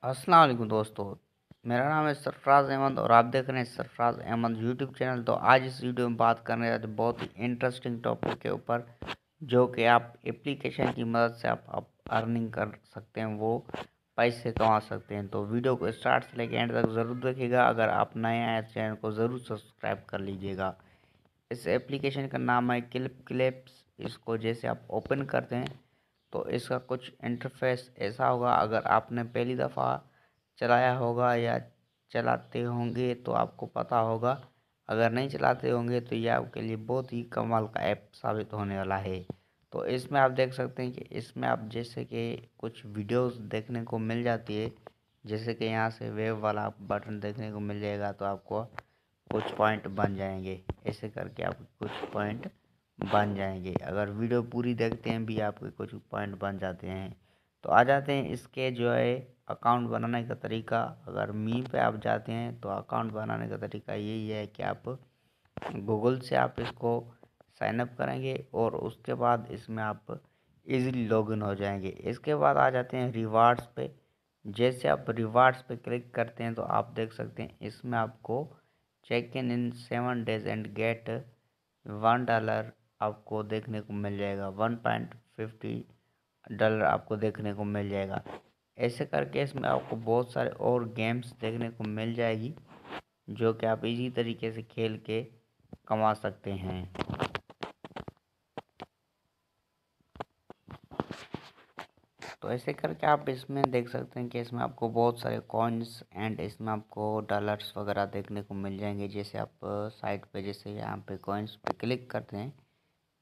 अस्सलाम वालेकुम दोस्तों। मेरा नाम है सरफराज अहमद और आप देख रहे हैं सरफराज अहमद यूट्यूब चैनल। तो आज इस वीडियो में बात करने वाले बहुत ही इंटरेस्टिंग टॉपिक के ऊपर, जो कि आप एप्लीकेशन की मदद से आप अर्निंग कर सकते हैं, वो पैसे कमा सकते हैं। तो वीडियो को स्टार्ट से लेकर एंड तक ज़रूर देखिएगा। अगर आप नए आए चैनल को ज़रूर सब्सक्राइब कर लीजिएगा। इस एप्लीकेशन का नाम है क्लिप्स। इसको जैसे आप ओपन करते हैं तो इसका कुछ इंटरफेस ऐसा होगा। अगर आपने पहली दफ़ा चलाया होगा या चलाते होंगे तो आपको पता होगा, अगर नहीं चलाते होंगे तो ये आपके लिए बहुत ही कमाल का ऐप साबित होने वाला है। तो इसमें आप देख सकते हैं कि इसमें आप जैसे कि कुछ वीडियोस देखने को मिल जाती है, जैसे कि यहाँ से वेब वाला बटन देखने को मिल जाएगा, तो आपको कुछ पॉइंट बन जाएंगे। ऐसे करके आप कुछ पॉइंट बन जाएंगे। अगर वीडियो पूरी देखते हैं भी आपके कुछ पॉइंट बन जाते हैं। तो आ जाते हैं इसके जो है अकाउंट बनाने का तरीका। अगर मी पे आप जाते हैं तो अकाउंट बनाने का तरीका यही है कि आप गूगल से आप इसको साइन अप करेंगे और उसके बाद इसमें आप इजीली लॉगिन हो जाएंगे। इसके बाद आ जाते हैं रिवार्ड्स पे। जैसे आप रिवार्ड्स पे क्लिक करते हैं तो आप देख सकते हैं इसमें आपको check in 7 days and get $1 आपको देखने को मिल जाएगा। $1.50 आपको देखने को मिल जाएगा। ऐसे करके इसमें आपको बहुत सारे और गेम्स देखने को मिल जाएगी, जो कि आप इजी तरीके से खेल के कमा सकते हैं। तो ऐसे करके आप इसमें देख सकते हैं कि इसमें आपको बहुत सारे कॉइन्स एंड इसमें आपको डॉलर्स वगैरह देखने को मिल जाएंगे। जैसे आप साइट पे जैसे यहाँ पे कॉइन्स पे क्लिक करते हैं,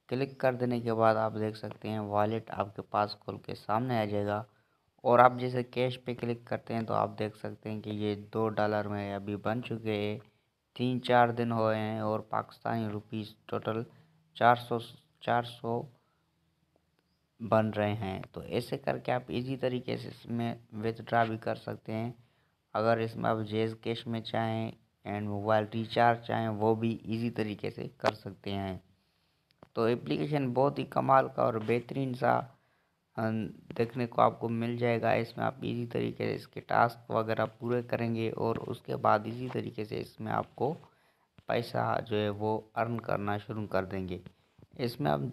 क्लिक कर देने के बाद आप देख सकते हैं वॉलेट आपके पास खुल के सामने आ जाएगा। और आप जैसे कैश पे क्लिक करते हैं तो आप देख सकते हैं कि ये $2 में अभी बन चुके हैं। 3-4 दिन हुए हैं और पाकिस्तानी रुपीस टोटल 400 बन रहे हैं। तो ऐसे करके आप इजी तरीके से इसमें विथड्रा भी कर सकते हैं। अगर इसमें आप जेज कैश में चाहें एंड मोबाइल रिचार्ज चाहें, वो भी इजी तरीके से कर सकते हैं। तो एप्लीकेशन बहुत ही कमाल का और बेहतरीन सा देखने को आपको मिल जाएगा। इसमें आप इजी तरीके से इसके टास्क वगैरह पूरे करेंगे और उसके बाद इसी तरीके से इसमें आपको पैसा जो है वो अर्न करना शुरू कर देंगे। इसमें आप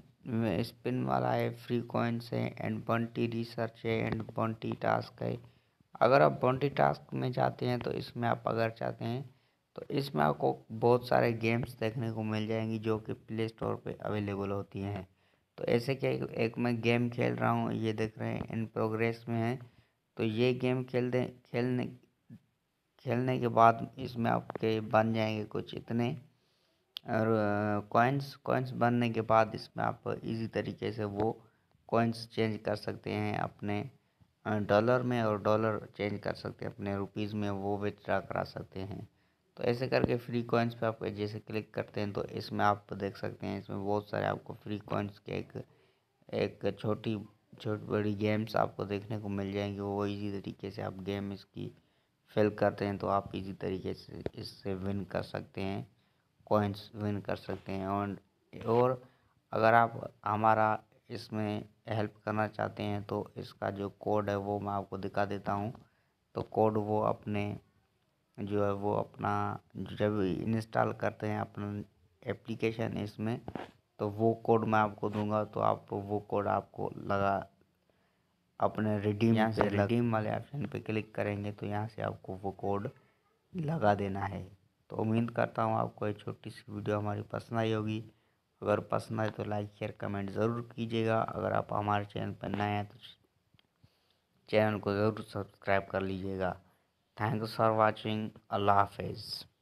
स्पिन वाला है, फ्री कॉइन्स है एंड बंटी रिसर्च है एंड बंटी टास्क है। अगर आप बंटी टास्क में जाते हैं तो इसमें आप अगर चाहते हैं तो इसमें आपको बहुत सारे गेम्स देखने को मिल जाएंगी, जो कि प्ले स्टोर पे अवेलेबल होती हैं। तो ऐसे कि एक मैं गेम खेल रहा हूँ, ये देख रहे हैं इन प्रोग्रेस में है। तो ये गेम खेलने के बाद इसमें आपके बन जाएंगे कुछ इतने, और कॉइन्स बनने के बाद इसमें आप इजी तरीके से वो कॉइन्स चेंज कर सकते हैं अपने डॉलर में, और डॉलर चेंज कर सकते हैं अपने रुपीज़ में, वो विथड्रा करा सकते हैं। तो ऐसे करके फ्री कॉइन्स पे आप जैसे क्लिक करते हैं तो इसमें आप देख सकते हैं इसमें बहुत सारे आपको फ्री कॉइन्स के एक छोटी बड़ी गेम्स आपको देखने को मिल जाएंगी। वो इजी तरीके से आप गेम इसकी फिल करते हैं तो आप इजी तरीके से इससे विन कर सकते हैं, कॉइन्स विन कर सकते हैं। और अगर आप हमारा इसमें हेल्प करना चाहते हैं तो इसका जो कोड है वो मैं आपको दिखा देता हूँ। तो कोड वो अपने जो है वो अपना जब इंस्टॉल करते हैं अपना एप्लीकेशन इसमें, तो वो कोड मैं आपको दूंगा। तो आप वो कोड आपको लगा अपने रिडीम, यहाँ से रिडीम वाले ऑप्शन पे क्लिक करेंगे तो यहाँ से आपको वो कोड लगा देना है। तो उम्मीद करता हूँ आपको ये छोटी सी वीडियो हमारी पसंद आई होगी। अगर पसंद आए तो लाइक शेयर कमेंट ज़रूर कीजिएगा। अगर आप हमारे चैनल पर नए हैं तो चैनल को ज़रूर सब्सक्राइब कर लीजिएगा। Thanks for watching. अल्लाह हाफिज़।